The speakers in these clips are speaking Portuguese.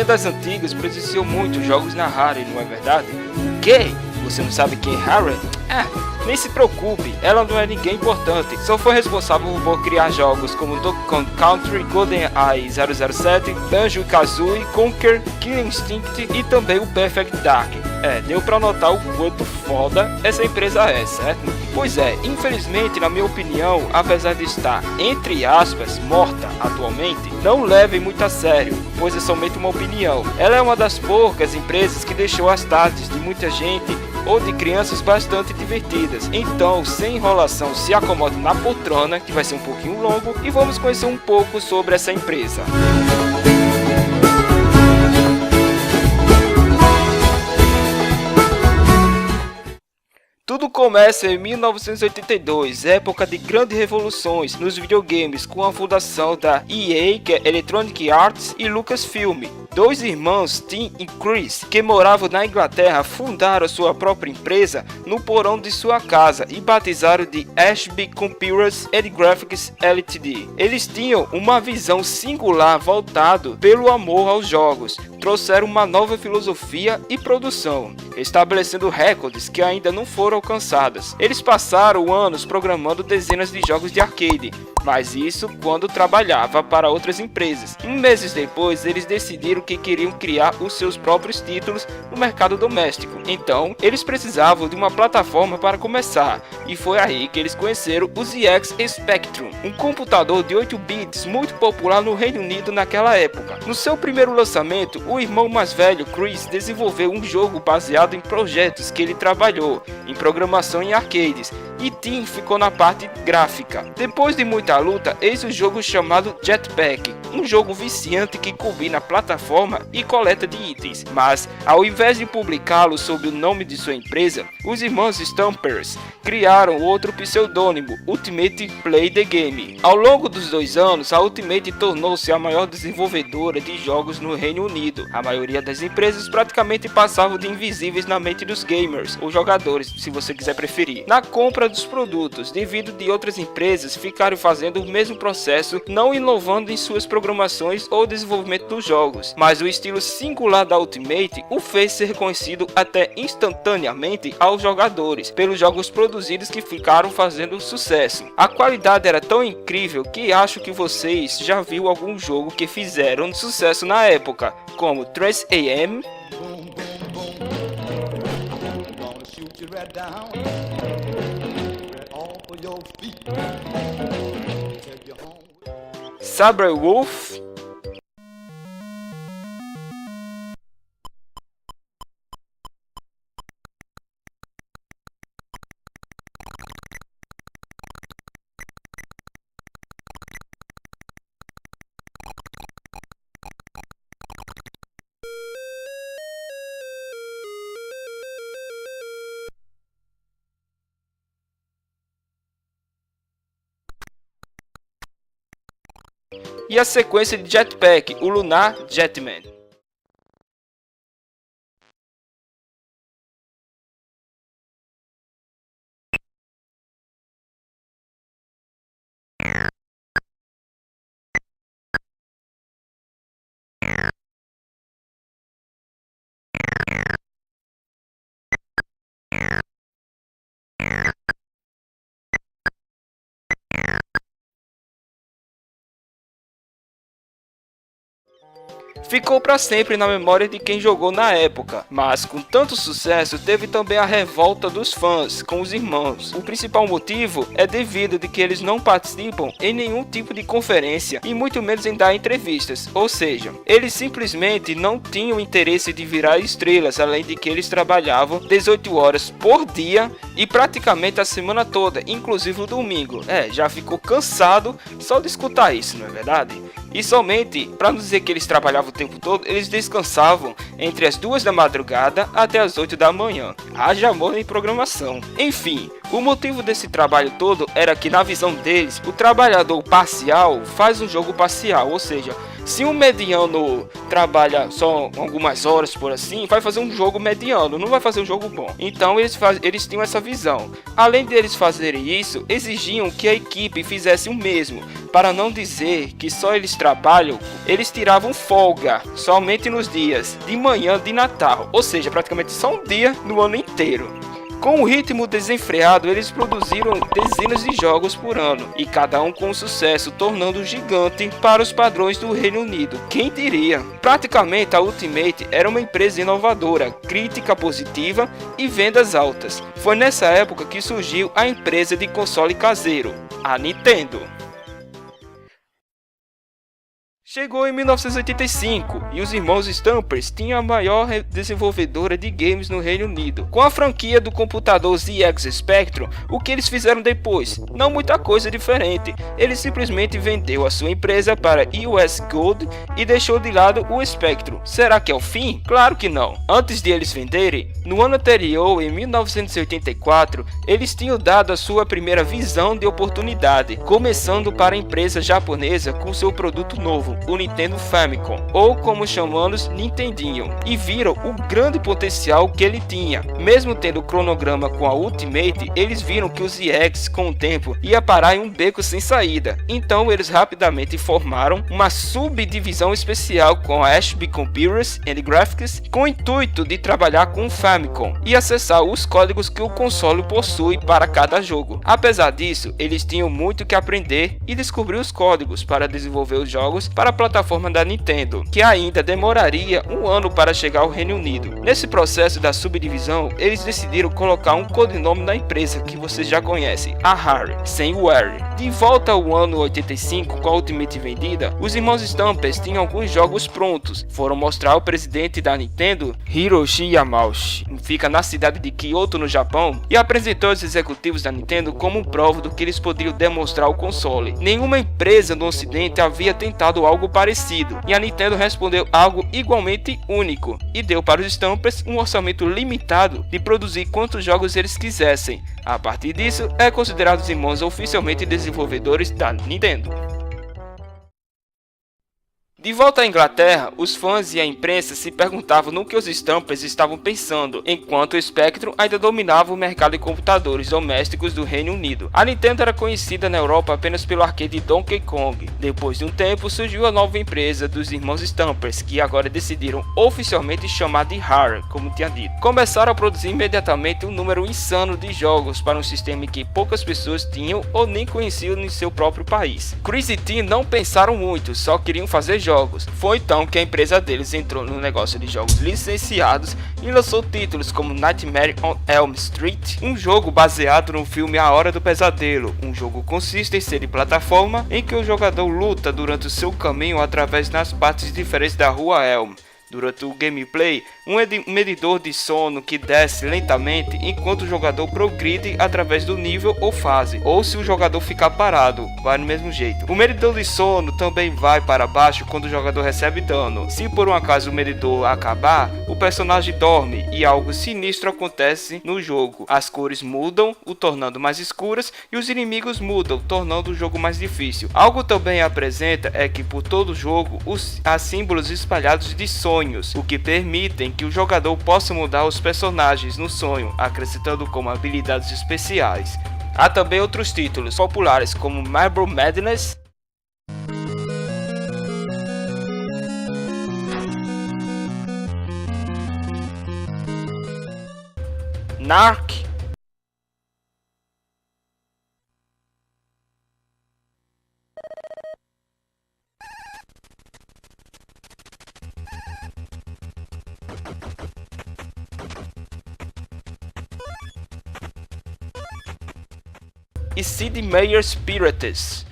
das antigas presenciou muitos jogos na Rare, não é verdade? Que? Você não sabe quem é Rare? Nem se preocupe, ela não é ninguém importante, só foi responsável por criar jogos como Donkey Kong Country, GoldenEye 007, Banjo-Kazooie, Conker, Killing Instinct e também o Perfect Dark. Deu pra notar o quanto foda essa empresa é, certo? Pois é, infelizmente, na minha opinião, apesar de estar, entre aspas, morta atualmente, não levem muito a sério, pois é somente uma opinião. Ela é uma das poucas empresas que deixou as tardes de muita gente ou de crianças bastante divertidas. Então, sem enrolação, se acomode na poltrona, que vai ser um pouquinho longo, e vamos conhecer um pouco sobre essa empresa. Tudo começa em 1982, época de grandes revoluções nos videogames, com a fundação da EA, que é Electronic Arts, e Lucasfilm. Dois irmãos, Tim e Chris, que moravam na Inglaterra, fundaram sua própria empresa no porão de sua casa e batizaram de Ashby Computers and Graphics Ltd. Eles tinham uma visão singular voltado pelo amor aos jogos, trouxeram uma nova filosofia e produção, estabelecendo recordes que ainda não foram alcançadas. Eles passaram anos programando dezenas de jogos de arcade, mas isso quando trabalhava para outras empresas. Meses depois, eles decidiram que queriam criar os seus próprios títulos no mercado doméstico. Então, eles precisavam de uma plataforma para começar, e foi aí que eles conheceram o ZX Spectrum, um computador de 8 bits muito popular no Reino Unido naquela época. No seu primeiro lançamento, o irmão mais velho, Chris, desenvolveu um jogo baseado em projetos que ele trabalhou, em programação em arcades, e Tim ficou na parte gráfica. Depois de muita luta, eis o jogo chamado Jetpack, um jogo viciante que combina plataforma e coleta de itens, mas ao invés de publicá-lo sob o nome de sua empresa, os irmãos Stampers criaram outro pseudônimo, Ultimate Play the Game. Ao longo dos 2 anos, a Ultimate tornou-se a maior desenvolvedora de jogos no Reino Unido. A maioria das empresas praticamente passavam de invisíveis na mente dos gamers, ou jogadores, se você quiser preferir, na compra dos produtos, devido de outras empresas ficarem fazendo o mesmo processo, não inovando em suas programações ou desenvolvimento dos jogos, mas o estilo singular da Ultimate o fez ser reconhecido até instantaneamente aos jogadores, pelos jogos produzidos que ficaram fazendo sucesso. A qualidade era tão incrível que acho que vocês já viram algum jogo que fizeram sucesso na época, como 3AM, Sabrewulf, e a sequência de Jetpack, o Lunar Jetman. Ficou para sempre na memória de quem jogou na época, mas com tanto sucesso teve também a revolta dos fãs com os irmãos. O principal motivo é devido de que eles não participam em nenhum tipo de conferência e muito menos em dar entrevistas, ou seja, eles simplesmente não tinham interesse de virar estrelas, além de que eles trabalhavam 18 horas por dia e praticamente a semana toda, inclusive o domingo. Já ficou cansado só de escutar isso, não é verdade? E somente, para não dizer que eles trabalhavam o tempo todo, eles descansavam entre as 2 da madrugada até as 8 da manhã. Haja amor em programação. Enfim, o motivo desse trabalho todo era que, na visão deles, o trabalhador parcial faz um jogo parcial, ou seja, Se um mediano trabalha só algumas horas por assim, vai fazer um jogo mediano, não vai fazer um jogo bom. Então eles tinham essa visão. Além deles fazerem isso, exigiam que a equipe fizesse o mesmo. Para não dizer que só eles trabalham, eles tiravam folga somente nos dias de manhã de Natal, ou seja, praticamente só um dia no ano inteiro. Com um ritmo desenfreado, eles produziram dezenas de jogos por ano, e cada um com sucesso, tornando gigante para os padrões do Reino Unido. Quem diria? Praticamente a Ultimate era uma empresa inovadora, crítica positiva e vendas altas. Foi nessa época que surgiu a empresa de console caseiro, a Nintendo. Chegou em 1985 e os irmãos Stampers tinham a maior desenvolvedora de games no Reino Unido. Com a franquia do computador ZX Spectrum, o que eles fizeram depois? Não muita coisa diferente. Eles simplesmente vendeu a sua empresa para US Gold e deixou de lado o Spectrum. Será que é o fim? Claro que não. Antes de eles venderem, no ano anterior, em 1984, eles tinham dado a sua primeira visão de oportunidade, começando para a empresa japonesa com seu produto novo, o Nintendo Famicom, ou como chamamos, Nintendinho, e viram o grande potencial que ele tinha. Mesmo tendo o cronograma com a Ultimate, eles viram que o ZX com o tempo ia parar em um beco sem saída. Então eles rapidamente formaram uma subdivisão especial com a Ashby Computers and Graphics, com o intuito de trabalhar com o Famicom e acessar os códigos que o console possui para cada jogo. Apesar disso, eles tinham muito que aprender e descobrir os códigos para desenvolver os jogos para a plataforma da Nintendo, que ainda demoraria um ano para chegar ao Reino Unido. Nesse processo da subdivisão, eles decidiram colocar um codinome na empresa que vocês já conhecem, a Harry, sem o Harry. De volta ao ano 85, com a Ultimate vendida, os irmãos Stampers tinham alguns jogos prontos. Foram mostrar ao presidente da Nintendo, Hiroshi Yamauchi, fica na cidade de Kyoto, no Japão, e apresentou aos executivos da Nintendo como prova do que eles poderiam demonstrar ao console. Nenhuma empresa no ocidente havia tentado algo parecido, e a Nintendo respondeu algo igualmente único, e deu para os Stampers um orçamento limitado de produzir quantos jogos eles quisessem. A partir disso, é considerado os irmãos oficialmente desenvolvedores da Nintendo. De volta à Inglaterra, os fãs e a imprensa se perguntavam no que os Stampers estavam pensando, enquanto o Spectrum ainda dominava o mercado de computadores domésticos do Reino Unido. A Nintendo era conhecida na Europa apenas pelo arcade Donkey Kong. Depois de um tempo, surgiu a nova empresa dos irmãos Stampers, que agora decidiram oficialmente chamar de Rare, como tinha dito. Começaram a produzir imediatamente um número insano de jogos para um sistema que poucas pessoas tinham ou nem conheciam em seu próprio país. Chris e Tim não pensaram muito, só queriam fazer jogos. Foi então que a empresa deles entrou no negócio de jogos licenciados e lançou títulos como Nightmare on Elm Street, um jogo baseado no filme A Hora do Pesadelo. Um jogo consiste em ser de plataforma em que o jogador luta durante o seu caminho através das partes diferentes da rua Elm. Durante o gameplay, um medidor de sono que desce lentamente enquanto o jogador progride através do nível ou fase, ou se o jogador ficar parado, vai no mesmo jeito. O medidor de sono também vai para baixo quando o jogador recebe dano. Se por um acaso o medidor acabar, o personagem dorme e algo sinistro acontece no jogo. As cores mudam, o tornando mais escuras, e os inimigos mudam, tornando o jogo mais difícil. Algo também apresenta é que por todo o jogo há símbolos espalhados de sonhos, o que permitem que o jogador possa mudar os personagens no sonho, acrescentando como habilidades especiais. Há também outros títulos populares como Marble Madness, Narc, e Sid Meier's Pirates.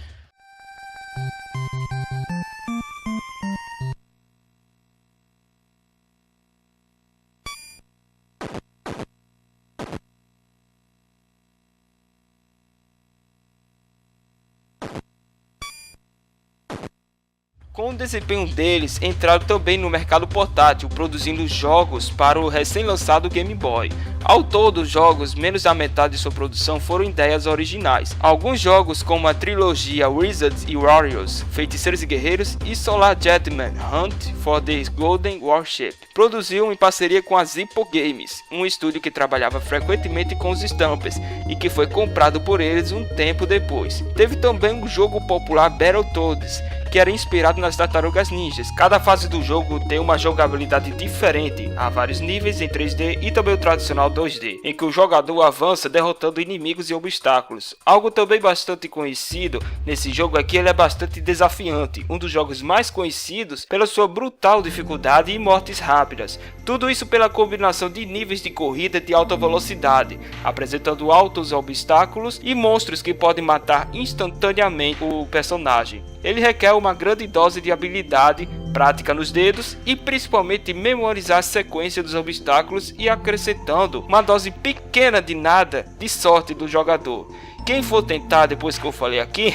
Com o desempenho deles, entraram também no mercado portátil, produzindo jogos para o recém-lançado Game Boy. Ao todo, os jogos, menos da metade de sua produção, foram ideias originais. Alguns jogos, como a trilogia Wizards e Warriors, Feiticeiros e Guerreiros e Solar Jetman Hunt for the Golden Warship, produziu em parceria com a Zippo Games, um estúdio que trabalhava frequentemente com os Stampers e que foi comprado por eles um tempo depois. Teve também o jogo popular Battletoads, que era inspirado nas Tartarugas Ninjas. Cada fase do jogo tem uma jogabilidade diferente, há vários níveis em 3D e também o tradicional 2D, em que o jogador avança derrotando inimigos e obstáculos. Algo também bastante conhecido nesse jogo é que ele é bastante desafiante, um dos jogos mais conhecidos pela sua brutal dificuldade e mortes rápidas. Tudo isso pela combinação de níveis de corrida de alta velocidade, apresentando altos obstáculos e monstros que podem matar instantaneamente o personagem. Ele requer uma grande dose de habilidade, prática nos dedos e principalmente memorizar a sequência dos obstáculos e acrescentando uma dose pequena de nada de sorte do jogador. Quem for tentar depois que eu falei aqui,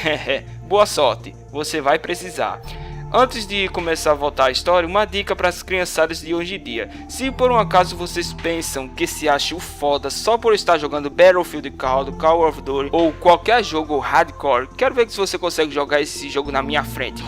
boa sorte, você vai precisar. Antes de começar a voltar a história, uma dica para as criançadas de hoje em dia. Se por um acaso vocês pensam que se acham foda só por estar jogando Battlefield Call of Duty ou qualquer jogo hardcore, quero ver se você consegue jogar esse jogo na minha frente.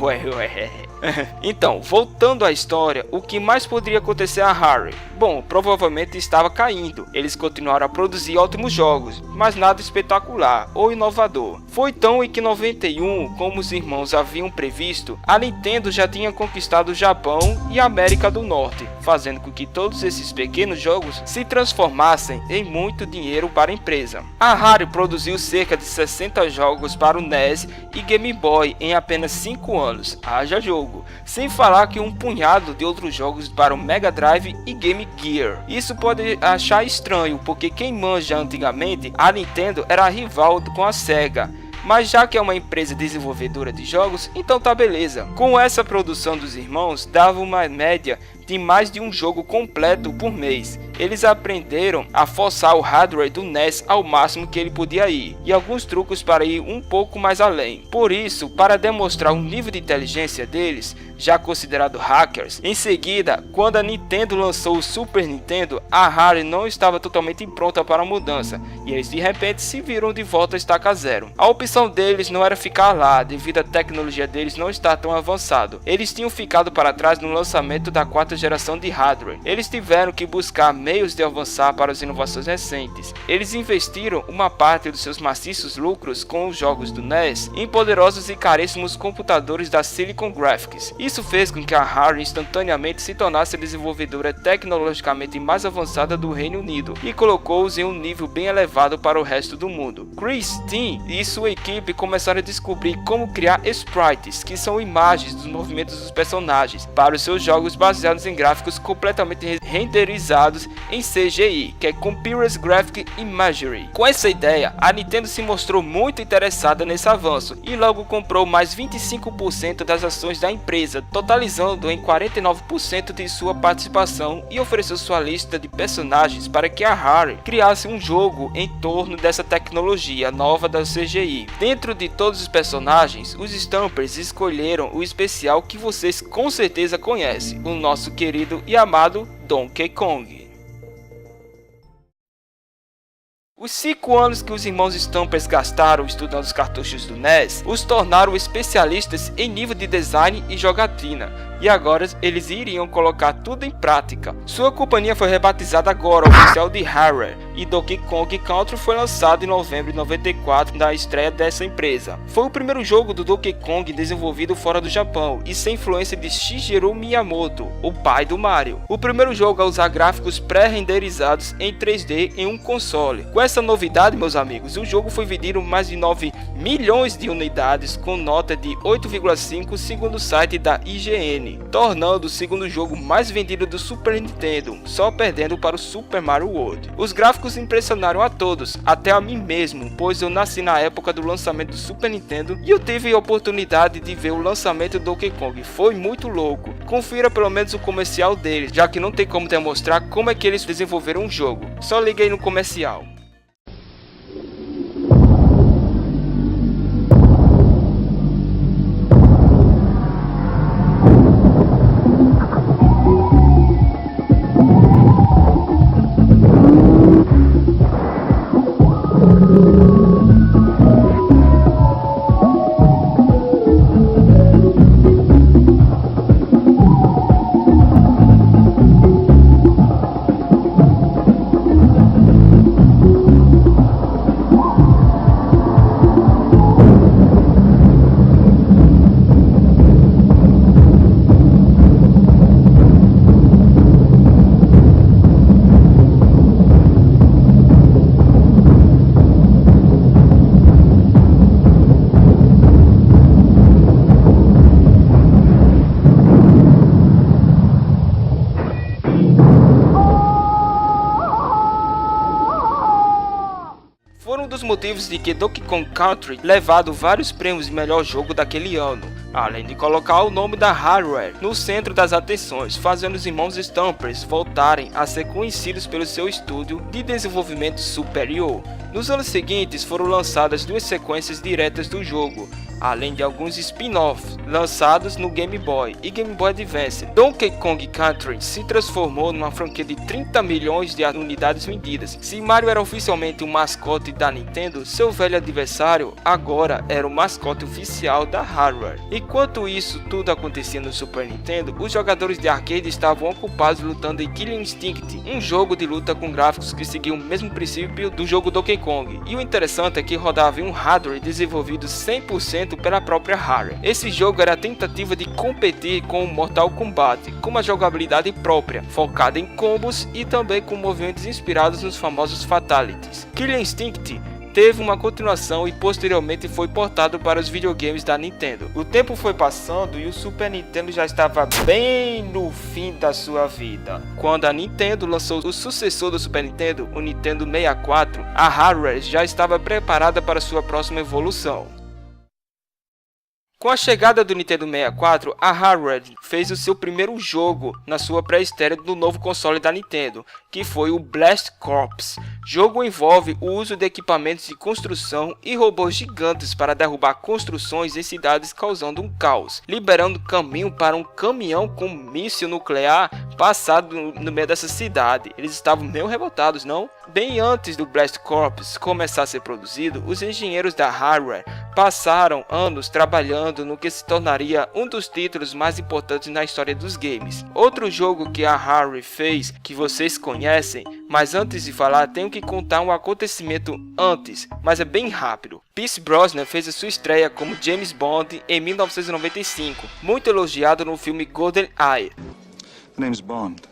Então, voltando à história, o que mais poderia acontecer a Harry? Bom, provavelmente estava caindo. Eles continuaram a produzir ótimos jogos, mas nada espetacular ou inovador. Foi então em que em 91, como os irmãos haviam previsto, a Nintendo já tinha conquistado o Japão e a América do Norte, fazendo com que todos esses pequenos jogos se transformassem em muito dinheiro para a empresa. A Harry produziu cerca de 60 jogos para o NES e Game Boy em apenas 5 anos, haja jogo. Sem falar que um punhado de outros jogos para o Mega Drive e Game Gear. Isso pode achar estranho, porque quem manja antigamente, a Nintendo era a rival com a Sega. Mas já que é uma empresa desenvolvedora de jogos, então tá beleza. Com essa produção dos irmãos, dava uma média de mais de um jogo completo por mês. Eles aprenderam a forçar o hardware do NES ao máximo que ele podia ir, e alguns truques para ir um pouco mais além. Por isso, para demonstrar o nível de inteligência deles, já considerado hackers, em seguida, quando a Nintendo lançou o Super Nintendo, a Harry não estava totalmente pronta para a mudança, e eles de repente se viram de volta a estaca zero. A opção deles não era ficar lá, devido à tecnologia deles não estar tão avançado. Eles tinham ficado para trás no lançamento da quarta geração de hardware. Eles tiveram que buscar meios de avançar para as inovações recentes. Eles investiram uma parte dos seus maciços lucros com os jogos do NES em poderosos e caríssimos computadores da Silicon Graphics. Isso fez com que a Harry instantaneamente se tornasse a desenvolvedora tecnologicamente mais avançada do Reino Unido e colocou-os em um nível bem elevado para o resto do mundo. Chris, Tim e sua equipe começaram a descobrir como criar sprites, que são imagens dos movimentos dos personagens, para os seus jogos baseados em gráficos completamente renderizados em CGI, que é Computer Graphic Imagery. Com essa ideia, a Nintendo se mostrou muito interessada nesse avanço e logo comprou mais 25% das ações da empresa, totalizando em 49% de sua participação, e ofereceu sua lista de personagens para que a Harry criasse um jogo em torno dessa tecnologia nova da CGI. Dentro de todos os personagens, os Stampers escolheram o especial que vocês com certeza conhecem, o nosso querido e amado Donkey Kong. Os 5 anos que os irmãos Stampers gastaram estudando os cartuchos do NES os tornaram especialistas em nível de design e jogatina, e agora eles iriam colocar tudo em prática. Sua companhia foi rebatizada agora oficial de Harry, e Donkey Kong Country foi lançado em novembro de 94 na estreia dessa empresa. Foi o primeiro jogo do Donkey Kong desenvolvido fora do Japão e sem influência de Shigeru Miyamoto, o pai do Mario. O primeiro jogo a usar gráficos pré-renderizados em 3D em um console. Com essa novidade, meus amigos, o jogo foi vendido mais de 9 milhões de unidades com nota de 8,5 segundo o site da IGN, tornando o segundo jogo mais vendido do Super Nintendo, só perdendo para o Super Mario World. Os gráficos impressionaram a todos, até a mim mesmo, pois eu nasci na época do lançamento do Super Nintendo e eu tive a oportunidade de ver o lançamento do Donkey Kong. Foi muito louco. Confira pelo menos o comercial deles, já que não tem como demonstrar como é que eles desenvolveram o jogo. Só liga aí no comercial. foram um dos motivos de que Donkey Kong Country levado vários prêmios de melhor jogo daquele ano, além de colocar o nome da Hardware no centro das atenções, fazendo os irmãos Stampers voltarem a ser conhecidos pelo seu estúdio de desenvolvimento superior. Nos anos seguintes foram lançadas 2 sequências diretas do jogo, além de alguns spin-offs lançados no Game Boy e Game Boy Advance. Donkey Kong Country se transformou numa franquia de 30 milhões de unidades vendidas. Se Mario era oficialmente o mascote da Nintendo, seu velho adversário agora era o mascote oficial da Hardware. Enquanto isso tudo acontecia no Super Nintendo, os jogadores de arcade estavam ocupados lutando em Killer Instinct, um jogo de luta com gráficos que seguia o mesmo princípio do jogo Donkey Kong. E o interessante é que rodava em um hardware desenvolvido 100% pela própria Rare. Esse jogo era a tentativa de competir com o Mortal Kombat, com uma jogabilidade própria, focada em combos e também com movimentos inspirados nos famosos Fatalities. Killer Instinct teve uma continuação e posteriormente foi portado para os videogames da Nintendo. O tempo foi passando e o Super Nintendo já estava bem no fim da sua vida. Quando a Nintendo lançou o sucessor do Super Nintendo, o Nintendo 64, a Hardware já estava preparada para sua próxima evolução. Com a chegada do Nintendo 64, a Hardware fez o seu primeiro jogo na sua pré-estreia do novo console da Nintendo, que foi o Blast Corps. O jogo envolve o uso de equipamentos de construção e robôs gigantes para derrubar construções em cidades causando um caos, liberando caminho para um caminhão com míssil nuclear passado no meio dessa cidade. Eles estavam meio revoltados, não? Bem antes do Blast Corps começar a ser produzido, os engenheiros da Hardware passaram anos trabalhando no que se tornaria um dos títulos mais importantes na história dos games. Outro jogo que a Hardware fez, que vocês conhecem, mas antes de falar tenho que contar um acontecimento antes, mas é bem rápido. Pierce Brosnan fez a sua estreia como James Bond em 1995, muito elogiado no filme GoldenEye. The name's Bond.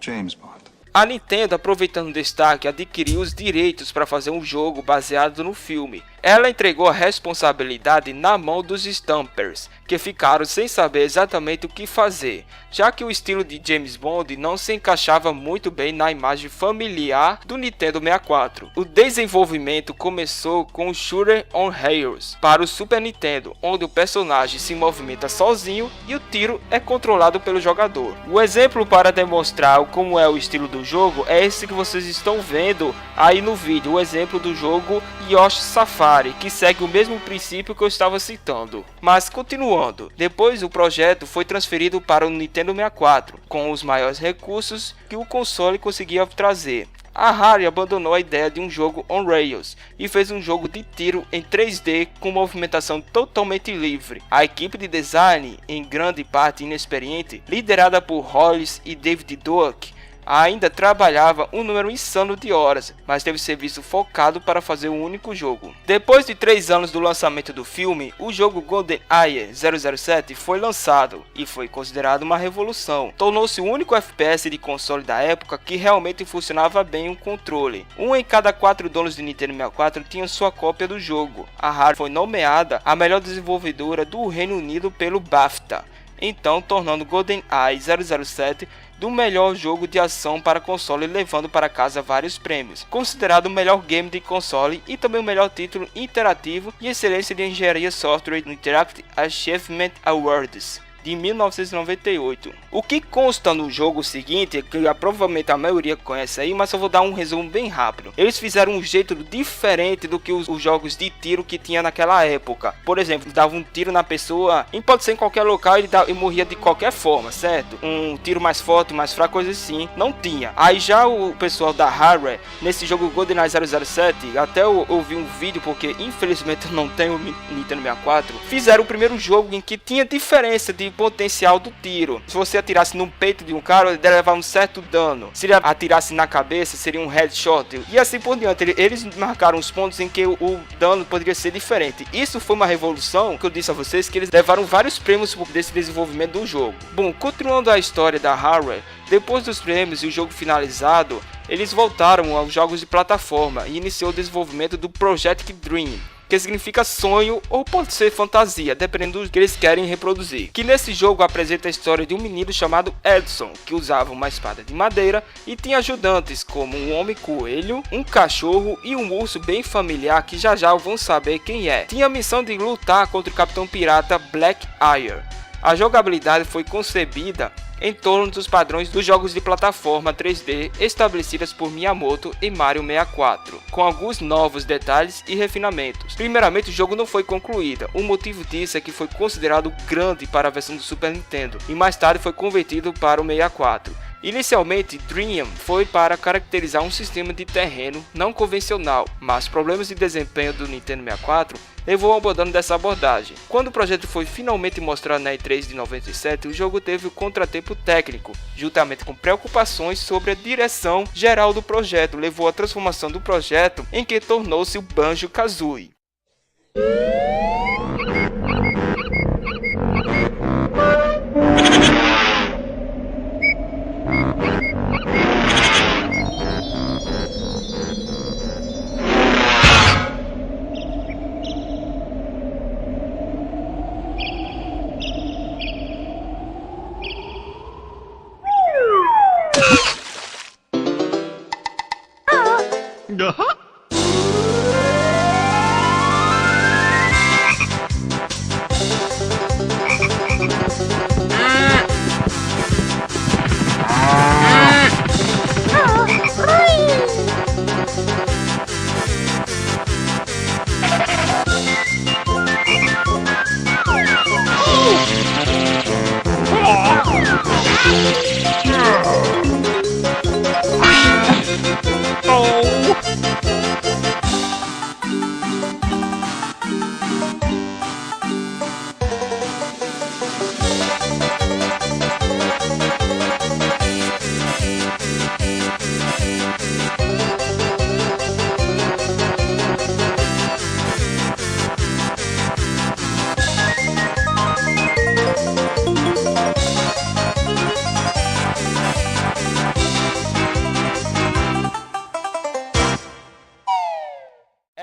James Bond. A Nintendo, aproveitando o destaque, adquiriu os direitos para fazer um jogo baseado no filme. Ela entregou a responsabilidade na mão dos Stampers, que ficaram sem saber exatamente o que fazer, já que o estilo de James Bond não se encaixava muito bem na imagem familiar do Nintendo 64. O desenvolvimento começou com o Shooter on Rails para o Super Nintendo, onde o personagem se movimenta sozinho e o tiro é controlado pelo jogador. O exemplo para demonstrar como é o estilo do jogo é esse que vocês estão vendo aí no vídeo, o exemplo do jogo Yoshi Safari, que segue o mesmo princípio que eu estava citando. Mas continuando, depois o projeto foi transferido para o Nintendo 64, com os maiores recursos que o console conseguia trazer. A Rare abandonou a ideia de um jogo on rails e fez um jogo de tiro em 3D com movimentação totalmente livre. A equipe de design, em grande parte inexperiente, liderada por Hollis e David Duke, ainda trabalhava um número insano de horas, mas teve serviço focado para fazer um único jogo. Depois de 3 anos do lançamento do filme, o jogo GoldenEye 007 foi lançado e foi considerado uma revolução. Tornou-se o único FPS de console da época que realmente funcionava bem o controle. 1 em cada 4 donos de Nintendo 64 tinham sua cópia do jogo. A Rare foi nomeada a melhor desenvolvedora do Reino Unido pelo BAFTA, então tornando GoldenEye 007 do melhor jogo de ação para console, levando para casa vários prêmios, considerado o melhor game de console e também o melhor título interativo e excelência de engenharia software no Interactive Achievement Awards de 1998. O que consta no jogo seguinte, que provavelmente a maioria conhece aí, mas eu vou dar um resumo bem rápido. Eles fizeram um jeito diferente do que os jogos de tiro que tinha naquela época. Por exemplo, dava um tiro na pessoa, e pode ser em qualquer local, e morria de qualquer forma, certo? Um tiro mais forte, mais fraco, coisa assim, não tinha. Aí já o pessoal da Hardware, nesse jogo GoldenEye 007, até eu vi um vídeo, porque infelizmente eu não tenho Nintendo 64, fizeram o primeiro jogo em que tinha diferença de potencial do tiro. Se você atirasse no peito de um cara, ele levava um certo dano. Se ele atirasse na cabeça, seria um headshot. E assim por diante. Eles marcaram os pontos em que o dano poderia ser diferente. Isso foi uma revolução que eu disse a vocês, que eles levaram vários prêmios desse desenvolvimento do jogo. Bom, continuando a história da Hardware, depois dos prêmios e o jogo finalizado, eles voltaram aos jogos de plataforma e iniciou o desenvolvimento do Project Dream, que significa sonho ou pode ser fantasia, dependendo do que eles querem reproduzir. Que nesse jogo apresenta a história de um menino chamado Edson, que usava uma espada de madeira e tinha ajudantes como um homem-coelho, um cachorro e um urso bem familiar que já vão saber quem é. Tinha a missão de lutar contra o Capitão Pirata Blackbeard. A jogabilidade foi concebida em torno dos padrões dos jogos de plataforma 3D estabelecidos por Miyamoto e Mario 64, com alguns novos detalhes e refinamentos. Primeiramente, o jogo não foi concluído. O motivo disso é que foi considerado grande para a versão do Super Nintendo e mais tarde foi convertido para o 64. Inicialmente, Dream foi para caracterizar um sistema de terreno não convencional, mas problemas de desempenho do Nintendo 64 levou ao abandono dessa abordagem. Quando o projeto foi finalmente mostrado na E3 de 97, o jogo teve um contratempo técnico, juntamente com preocupações sobre a direção geral do projeto, levou à transformação do projeto em que tornou-se o Banjo-Kazooie.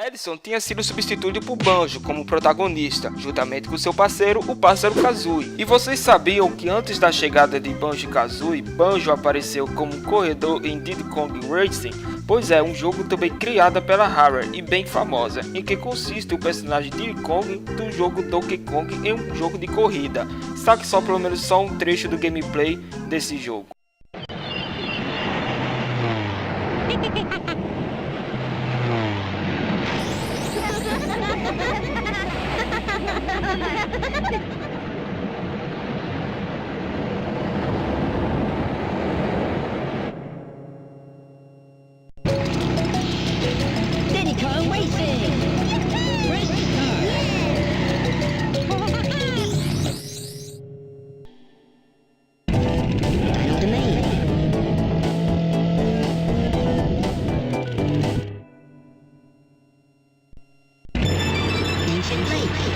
Edson tinha sido substituído por Banjo como protagonista, juntamente com seu parceiro, o pássaro Kazooie. E vocês sabiam que antes da chegada de Banjo-Kazooie, Banjo apareceu como um corredor em Diddy Kong Racing? Pois é, um jogo também criado pela Rare e bem famosa, em que consiste o personagem Diddy Kong do jogo Donkey Kong em um jogo de corrida. Saque só pelo menos só um trecho do gameplay desse jogo. Diddy Kong Racing! Race Final domain. Ancient Lake.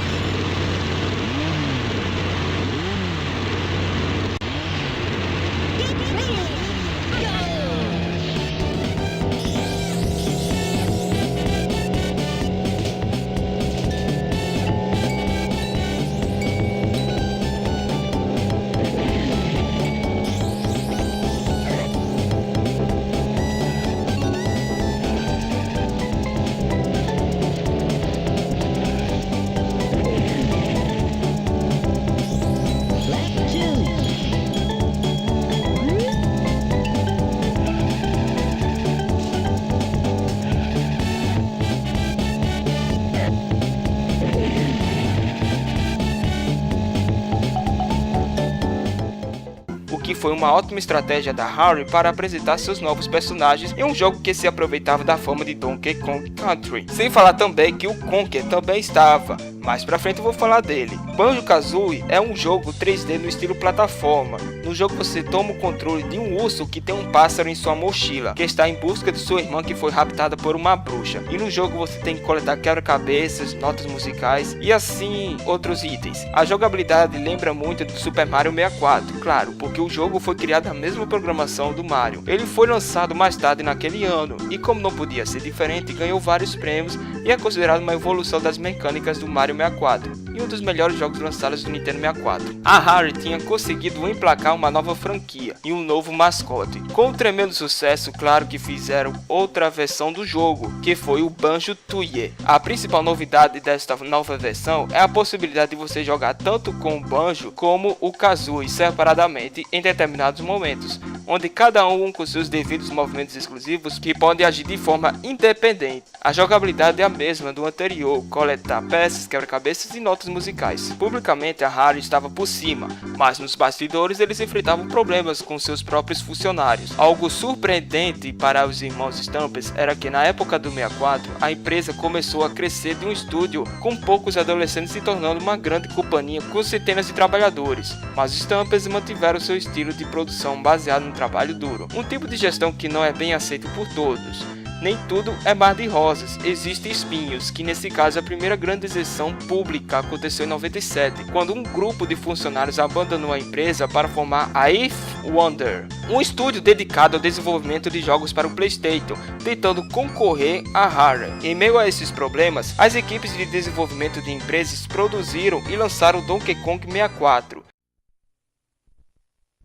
Que foi uma ótima estratégia da Rare para apresentar seus novos personagens em um jogo que se aproveitava da fama de Donkey Kong Country. Sem falar também que o Conker também estava Mais pra frente eu vou falar dele. Banjo-Kazooie é um jogo 3D no estilo plataforma. No jogo você toma o controle de um urso que tem um pássaro em sua mochila, que está em busca de sua irmã que foi raptada por uma bruxa. E no jogo você tem que coletar quebra-cabeças, notas musicais e assim outros itens. A jogabilidade lembra muito do Super Mario 64, claro, porque o jogo foi criado na mesma programação do Mario. Ele foi lançado mais tarde naquele ano e, como não podia ser diferente, ganhou vários prêmios e é considerado uma evolução das mecânicas do Mario 64 e um dos melhores jogos lançados do Nintendo 64. A Rare tinha conseguido emplacar uma nova franquia e um novo mascote. Com um tremendo sucesso, claro que fizeram outra versão do jogo, que foi o Banjo-Tooie. A principal novidade desta nova versão é a possibilidade de você jogar tanto com o Banjo como o Kazooie separadamente em determinados momentos, onde cada um com seus devidos movimentos exclusivos que podem agir de forma independente. A jogabilidade é a mesma do anterior, coletar peças, quebra-cabeças e notas musicais. Publicamente a Rare estava por cima, mas nos bastidores eles enfrentavam problemas com seus próprios funcionários. Algo surpreendente para os irmãos Stampers era que na época do 64 a empresa começou a crescer de um estúdio com poucos adolescentes se tornando uma grande companhia com centenas de trabalhadores, mas os Stampers mantiveram seu estilo de produção baseado no trabalho duro, um tipo de gestão que não é bem aceito por todos. Nem tudo é mar de rosas, existem espinhos, que nesse caso a primeira grande deserção pública aconteceu em 97, quando um grupo de funcionários abandonou a empresa para formar a Eighth Wonder, um estúdio dedicado ao desenvolvimento de jogos para o PlayStation, tentando concorrer à Rare. Em meio a esses problemas, as equipes de desenvolvimento de empresas produziram e lançaram Donkey Kong 64.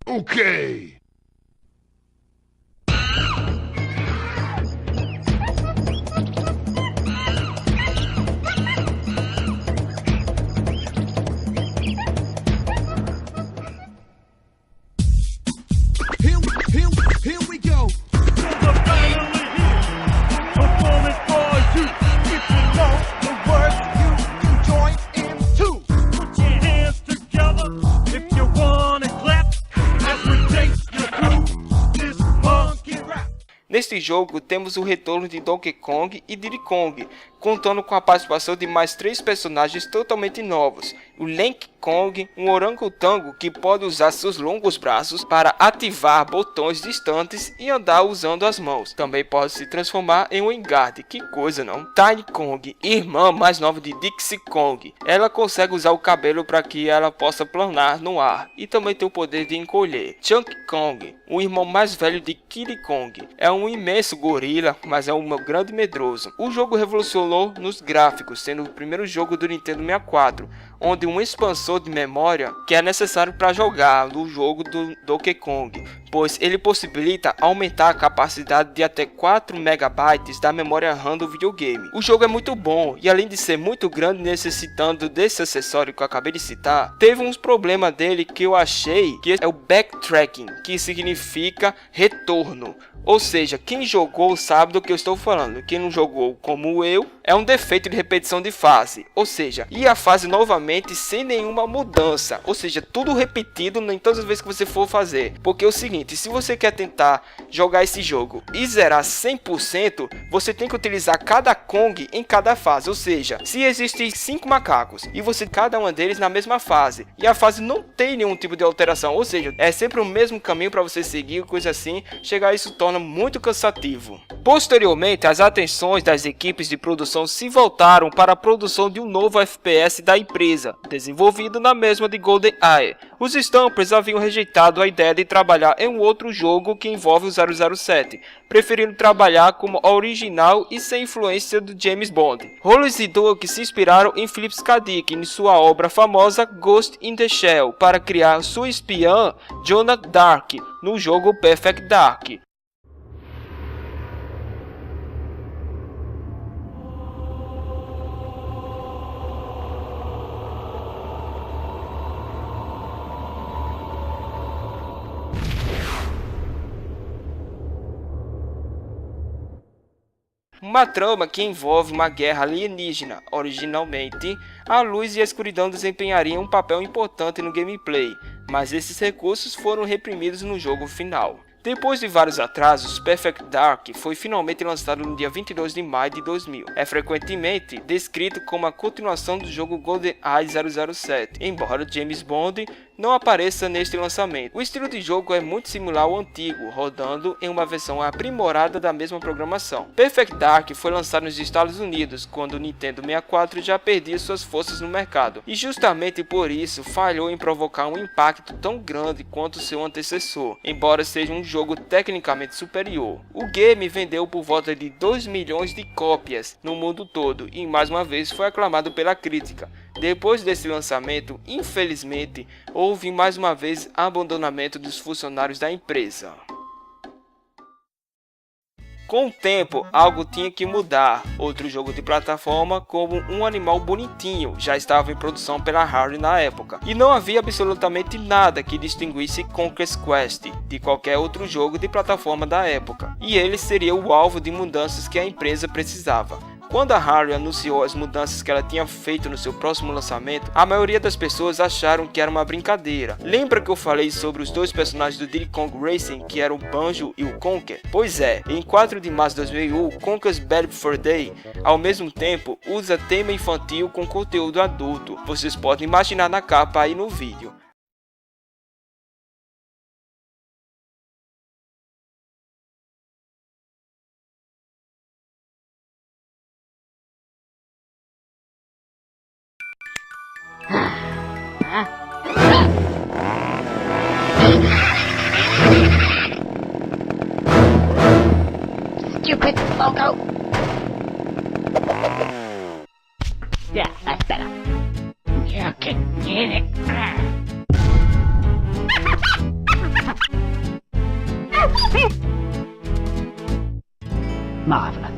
Okay. Here we go. Performing for you. If you know the words, you can join in too. Put your hands together if you wanna clap. As we take you through this monkey rap. Neste jogo temos o retorno de Donkey Kong e Diddy Kong, contando com a participação de mais 3 personagens totalmente novos. O Lanky Kong, um orangotango que pode usar seus longos braços para ativar botões distantes e andar usando as mãos. Também pode se transformar em um engarde, que coisa não? Tiny Kong, irmã mais nova de Dixie Kong. Ela consegue usar o cabelo para que ela possa planar no ar e também tem o poder de encolher. Chunky Kong, o irmão mais velho de Kiddy Kong. É um imenso gorila, mas é um grande medroso. O jogo revolucionou nos gráficos, sendo o primeiro jogo do Nintendo 64, onde um expansor de memória que é necessário para jogar no jogo do Donkey Kong, pois ele possibilita aumentar a capacidade de até 4 MB da memória RAM do videogame. O jogo é muito bom e, além de ser muito grande, necessitando desse acessório que eu acabei de citar, teve uns problemas dele que eu achei que é o backtracking, que significa retorno. Ou seja, quem jogou sabe do que eu estou falando. Quem não jogou, como eu, é um defeito de repetição de fase. Ou seja, ir a fase novamente sem nenhuma mudança. Ou seja, tudo repetido em todas as vezes que você for fazer. Porque é o seguinte, se você quer tentar jogar esse jogo e zerar 100%, você tem que utilizar cada Kong em cada fase. Ou seja, se existem 5 macacos e você cada uma deles na mesma fase, e a fase não tem nenhum tipo de alteração, ou seja, é sempre o mesmo caminho para você seguir, coisa assim, chegar a isso torna muito cansativo. Posteriormente, as atenções das equipes de produção se voltaram para a produção de um novo FPS da empresa, desenvolvido na mesma de GoldenEye. Os Stampers haviam rejeitado a ideia de trabalhar em um outro jogo que envolve o 007, preferindo trabalhar como original e sem influência do James Bond. Hollis e Doug se inspiraram em Philip K. Dick em sua obra famosa Ghost in the Shell para criar sua espiã Joanna Dark no jogo Perfect Dark. Uma trama que envolve uma guerra alienígena. Originalmente, a luz e a escuridão desempenhariam um papel importante no gameplay, mas esses recursos foram reprimidos no jogo final. Depois de vários atrasos, Perfect Dark foi finalmente lançado no dia 22 de maio de 2000. É frequentemente descrito como a continuação do jogo GoldenEye 007, embora James Bond não apareça neste lançamento. O estilo de jogo é muito similar ao antigo, rodando em uma versão aprimorada da mesma programação. Perfect Dark foi lançado nos Estados Unidos, quando o Nintendo 64 já perdia suas forças no mercado, e justamente por isso falhou em provocar um impacto tão grande quanto seu antecessor, embora seja um jogo tecnicamente superior. O game vendeu por volta de 2 milhões de cópias no mundo todo e mais uma vez foi aclamado pela crítica. Depois desse lançamento, infelizmente, houve mais uma vez abandonamento dos funcionários da empresa. Com o tempo, algo tinha que mudar. Outro jogo de plataforma, como Um Animal Bonitinho, já estava em produção pela Rare na época, e não havia absolutamente nada que distinguisse Conquest Quest de qualquer outro jogo de plataforma da época, e ele seria o alvo de mudanças que a empresa precisava. Quando a Rare anunciou as mudanças que ela tinha feito no seu próximo lançamento, a maioria das pessoas acharam que era uma brincadeira. Lembra que eu falei sobre os dois personagens do Diddy Kong Racing, que eram o Banjo e o Conker? Pois é, em 4 de março de 2001, Conker's Bad Fur Day, ao mesmo tempo, usa tema infantil com conteúdo adulto. Vocês podem imaginar na capa aí no vídeo. Stupid logo. Yeah, that's better. You can get it. Marvelous.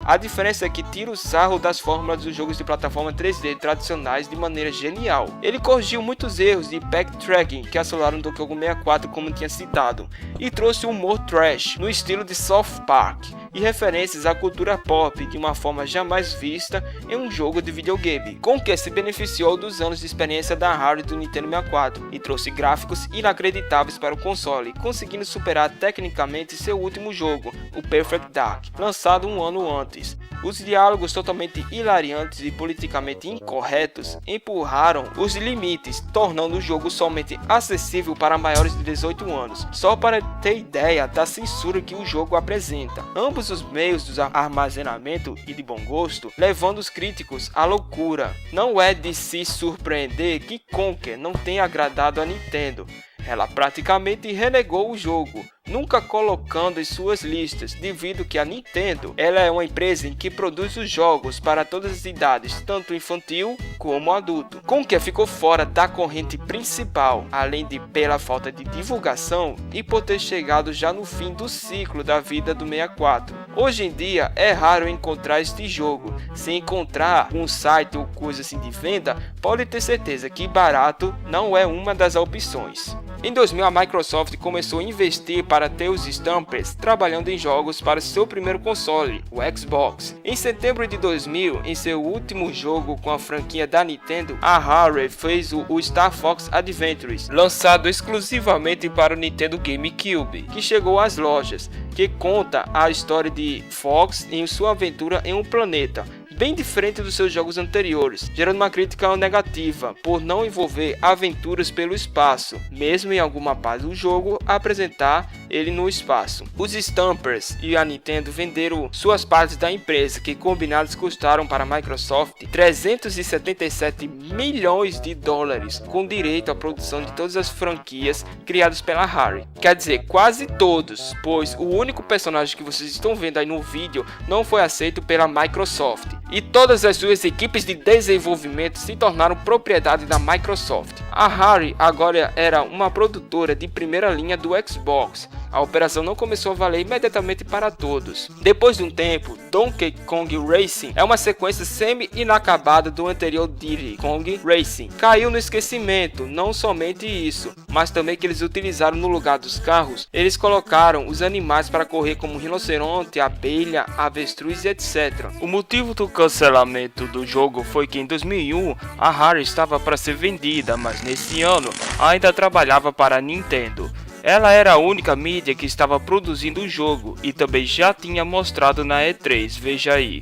A diferença é que tira o sarro das fórmulas dos jogos de plataforma 3D tradicionais de maneira genial. Ele corrigiu muitos erros de backtracking que assolaram Donkey Kong 64, como tinha citado, e trouxe humor trash no estilo de South Park e referências à cultura pop de uma forma jamais vista em um jogo de videogame, com que se beneficiou dos anos de experiência da Rare do Nintendo 64 e trouxe gráficos inacreditáveis para o console, conseguindo superar tecnicamente seu último jogo, o Perfect Dark, lançado um ano antes. Os diálogos totalmente hilariantes e politicamente incorretos empurraram os limites, tornando o jogo somente acessível para maiores de 18 anos, só para ter ideia da censura que o jogo apresenta. Ambos os meios de armazenamento e de bom gosto, levando os críticos à loucura. Não é de se surpreender que Conker não tenha agradado a Nintendo. Ela praticamente renegou o jogo, nunca colocando em suas listas, devido que a Nintendo ela é uma empresa em que produz os jogos para todas as idades, tanto infantil como adulto. Conker ficou fora da corrente principal, além de pela falta de divulgação e por ter chegado já no fim do ciclo da vida do 64. Hoje em dia é raro encontrar este jogo. Se encontrar um site ou coisa assim de venda, pode ter certeza que barato não é uma das opções. Em 2000, a Microsoft começou a investir para ter os Stampers trabalhando em jogos para seu primeiro console, o Xbox. Em setembro de 2000, em seu último jogo com a franquia da Nintendo, a Rare fez o Star Fox Adventures, lançado exclusivamente para o Nintendo GameCube, que chegou às lojas, que conta a história de Fox em sua aventura em um planeta, bem diferente dos seus jogos anteriores, gerando uma crítica negativa por não envolver aventuras pelo espaço, mesmo em alguma parte do jogo apresentar ele no espaço. Os Stampers e a Nintendo venderam suas partes da empresa, que combinados custaram para a Microsoft 377 milhões de dólares, com direito à produção de todas as franquias criadas pela Rare. Quer dizer, quase todos, pois o único personagem que vocês estão vendo aí no vídeo não foi aceito pela Microsoft. E todas as suas equipes de desenvolvimento se tornaram propriedade da Microsoft. A Rare agora era uma produtora de primeira linha do Xbox, A operação não começou a valer imediatamente para todos. Depois de um tempo, Donkey Kong Racing é uma sequência semi-inacabada do anterior Diddy Kong Racing. Caiu no esquecimento, não somente isso, mas também que eles utilizaram no lugar dos carros, eles colocaram os animais para correr como rinoceronte, abelha, avestruz e etc. O motivo do cancelamento do jogo foi que em 2001 a Rare estava para ser vendida, mas nesse ano ainda trabalhava para a Nintendo. Ela era a única mídia que estava produzindo o jogo e também já tinha mostrado na E3, veja aí.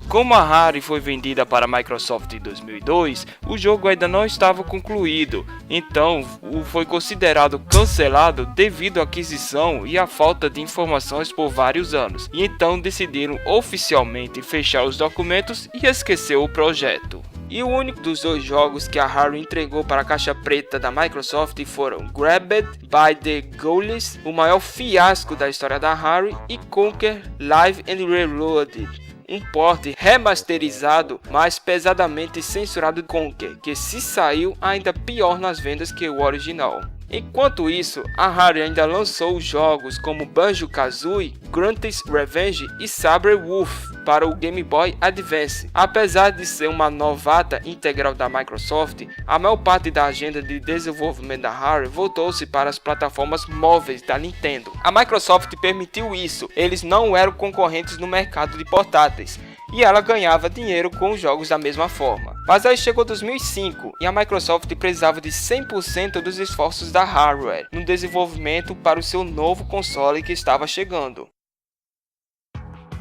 Como a Rare foi vendida para a Microsoft em 2002, o jogo ainda não estava concluído, então foi considerado cancelado devido à aquisição e à falta de informações por vários anos, e então decidiram oficialmente fechar os documentos e esquecer o projeto. E o único dos dois jogos que a Rare entregou para a caixa preta da Microsoft foram Grabbed by the Ghoulies, o maior fiasco da história da Rare, e Conker Live and Reloaded, um porte remasterizado, mas pesadamente censurado de Conker, que se saiu ainda pior nas vendas que o original. Enquanto isso, a Rare ainda lançou jogos como Banjo-Kazooie, Grunty's Revenge e Sabre Wulf para o Game Boy Advance. Apesar de ser uma novata integral da Microsoft, a maior parte da agenda de desenvolvimento da Rare voltou-se para as plataformas móveis da Nintendo. A Microsoft permitiu isso, eles não eram concorrentes no mercado de portáteis, e ela ganhava dinheiro com os jogos da mesma forma. Mas aí chegou 2005 e a Microsoft precisava de 100% dos esforços da hardware no desenvolvimento para o seu novo console que estava chegando.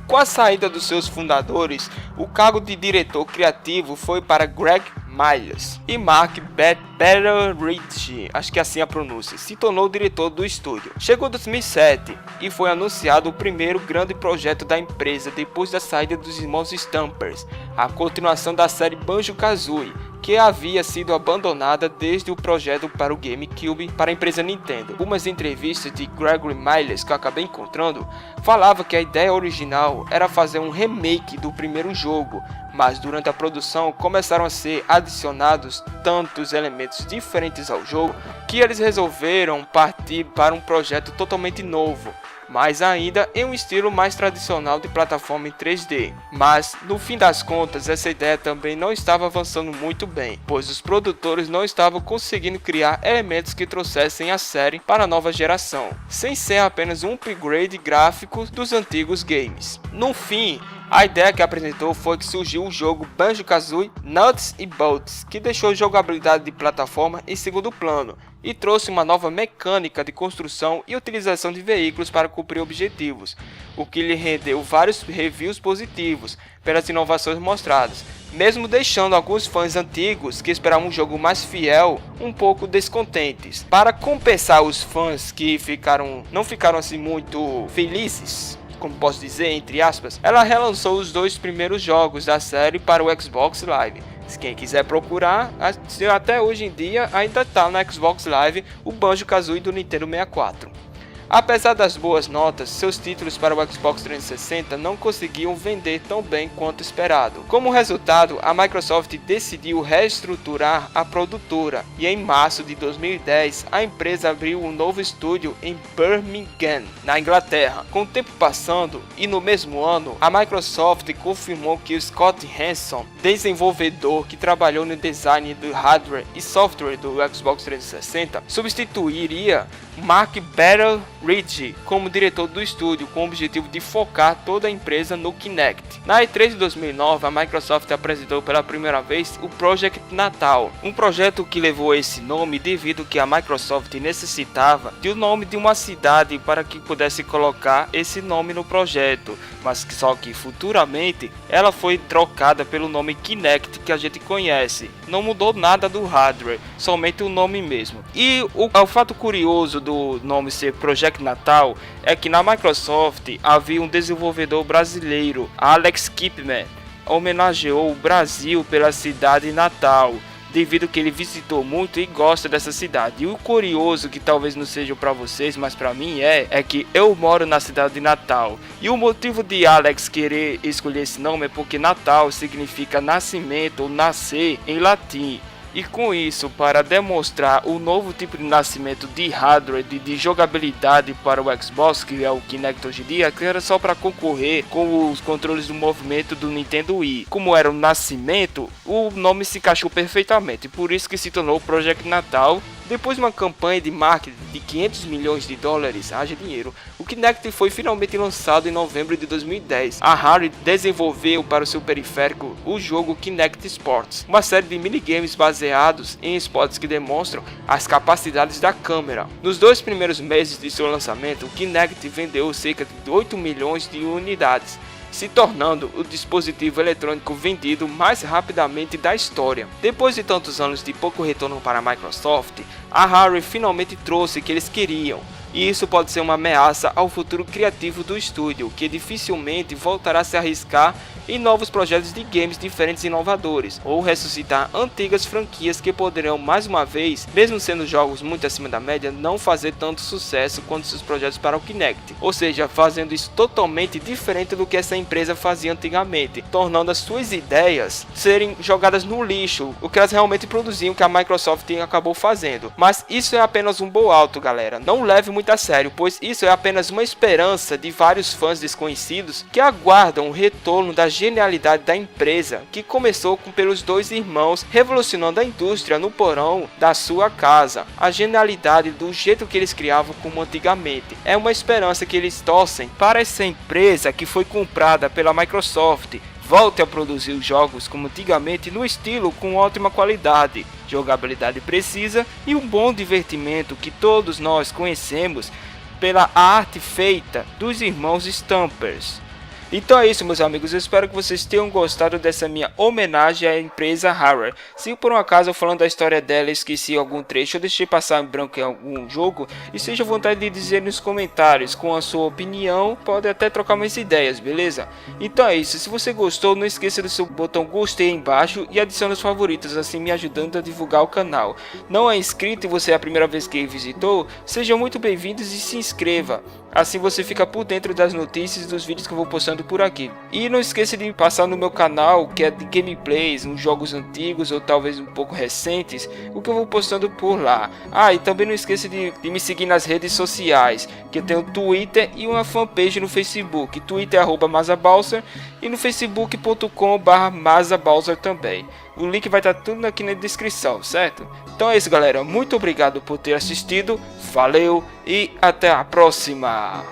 Com a saída dos seus fundadores, o cargo de diretor criativo foi para Greg Miles e Mark Betteridge, acho que é assim a pronúncia, se tornou o diretor do estúdio. Chegou 2007 e foi anunciado o primeiro grande projeto da empresa depois da saída dos irmãos Stampers, a continuação da série Banjo-Kazooie, que havia sido abandonada desde o projeto para o GameCube para a empresa Nintendo. Algumas entrevistas de Gregory Miles que eu acabei encontrando falava que a ideia original era fazer um remake do primeiro jogo, mas durante a produção começaram a ser adicionados tantos elementos diferentes ao jogo que eles resolveram partir para um projeto totalmente novo, mas ainda em um estilo mais tradicional de plataforma em 3D. Mas, no fim das contas, essa ideia também não estava avançando muito bem, pois os produtores não estavam conseguindo criar elementos que trouxessem a série para a nova geração, sem ser apenas um upgrade gráfico dos antigos games. No fim, a ideia que apresentou foi que surgiu o jogo Banjo-Kazooie Nuts and Bolts, que deixou a jogabilidade de plataforma em segundo plano e trouxe uma nova mecânica de construção e utilização de veículos para cumprir objetivos, o que lhe rendeu vários reviews positivos pelas inovações mostradas, mesmo deixando alguns fãs antigos que esperavam um jogo mais fiel um pouco descontentes. Para compensar os fãs que não ficaram assim muito felizes, como posso dizer, entre aspas, ela relançou os dois primeiros jogos da série para o Xbox Live. Se quem quiser procurar, até hoje em dia ainda está no Xbox Live o Banjo-Kazooie do Nintendo 64. Apesar das boas notas, seus títulos para o Xbox 360 não conseguiam vender tão bem quanto esperado. Como resultado, a Microsoft decidiu reestruturar a produtora e em março de 2010 a empresa abriu um novo estúdio em Birmingham, na Inglaterra. Com o tempo passando e no mesmo ano, a Microsoft confirmou que o Scott Hanson, desenvolvedor que trabalhou no design do hardware e software do Xbox 360, substituiria Mark Battleridge como diretor do estúdio, com o objetivo de focar toda a empresa no Kinect. Na E3 de 2009, a Microsoft apresentou pela primeira vez o Project Natal, um projeto que levou esse nome devido que a Microsoft necessitava de o nome de uma cidade para que pudesse colocar esse nome no projeto, mas só que futuramente ela foi trocada pelo nome Kinect que a gente conhece. Não mudou nada do hardware, somente o nome mesmo. E o fato curioso do nome ser Project Natal é que na Microsoft havia um desenvolvedor brasileiro, Alex Kipman, homenageou o Brasil pela cidade natal, devido que ele visitou muito e gosta dessa cidade. E o curioso, que talvez não seja para vocês, mas para mim é que eu moro na cidade de Natal. E o motivo de Alex querer escolher esse nome é porque Natal significa nascimento ou nascer em latim. E com isso, para demonstrar o novo tipo de nascimento de hardware de jogabilidade para o Xbox, que é o Kinect hoje em dia, que era só para concorrer com os controles do movimento do Nintendo Wii. Como era o nascimento, o nome se encaixou perfeitamente, por isso que se tornou Project Natal. Depois de uma campanha de marketing de 500 milhões de dólares, haja dinheiro, o Kinect foi finalmente lançado em novembro de 2010. A Rare desenvolveu para o seu periférico o jogo Kinect Sports, uma série de minigames baseados em spots que demonstram as capacidades da câmera. Nos 2 primeiros meses de seu lançamento, o Kinect vendeu cerca de 8 milhões de unidades, se tornando o dispositivo eletrônico vendido mais rapidamente da história. Depois de tantos anos de pouco retorno para a Microsoft, a Rare finalmente trouxe o que eles queriam. E isso pode ser uma ameaça ao futuro criativo do estúdio, que dificilmente voltará a se arriscar em novos projetos de games diferentes e inovadores, ou ressuscitar antigas franquias que poderão mais uma vez, mesmo sendo jogos muito acima da média, não fazer tanto sucesso quanto seus projetos para o Kinect, ou seja, fazendo isso totalmente diferente do que essa empresa fazia antigamente, tornando as suas ideias serem jogadas no lixo, o que elas realmente produziam, que a Microsoft acabou fazendo. Mas isso é apenas um voo alto, galera, não leve muito a sério, pois isso é apenas uma esperança de vários fãs desconhecidos que aguardam o retorno da genialidade da empresa, que começou pelos 2 irmãos revolucionando a indústria no porão da sua casa. A genialidade do jeito que eles criavam como antigamente. É uma esperança que eles torcem para essa empresa que foi comprada pela Microsoft volte a produzir os jogos como antigamente no estilo com ótima qualidade, jogabilidade precisa e um bom divertimento que todos nós conhecemos pela arte feita dos irmãos Stampers. Então é isso, meus amigos, eu espero que vocês tenham gostado dessa minha homenagem à empresa Rare. Se por um acaso eu falando da história dela esqueci algum trecho ou deixei passar em branco em algum jogo, esteja à vontade de dizer nos comentários com a sua opinião, pode até trocar mais ideias, beleza? Então é isso, se você gostou, não esqueça do seu botão gostei aí embaixo e adicione os favoritos, assim me ajudando a divulgar o canal. Não é inscrito e você é a primeira vez que visitou, sejam muito bem-vindos e se inscreva. Assim você fica por dentro das notícias e dos vídeos que eu vou postando por aqui. E não esqueça de passar no meu canal, que é de gameplays, uns jogos antigos ou talvez um pouco recentes, o que eu vou postando por lá. Ah, e também não esqueça de me seguir nas redes sociais, que eu tenho Twitter e uma fanpage no Facebook. Twitter é @MazaBowser e no facebook.com/MazaBowser também. O link vai estar tudo aqui na descrição, certo? Então é isso, galera. Muito obrigado por ter assistido. Valeu e até a próxima.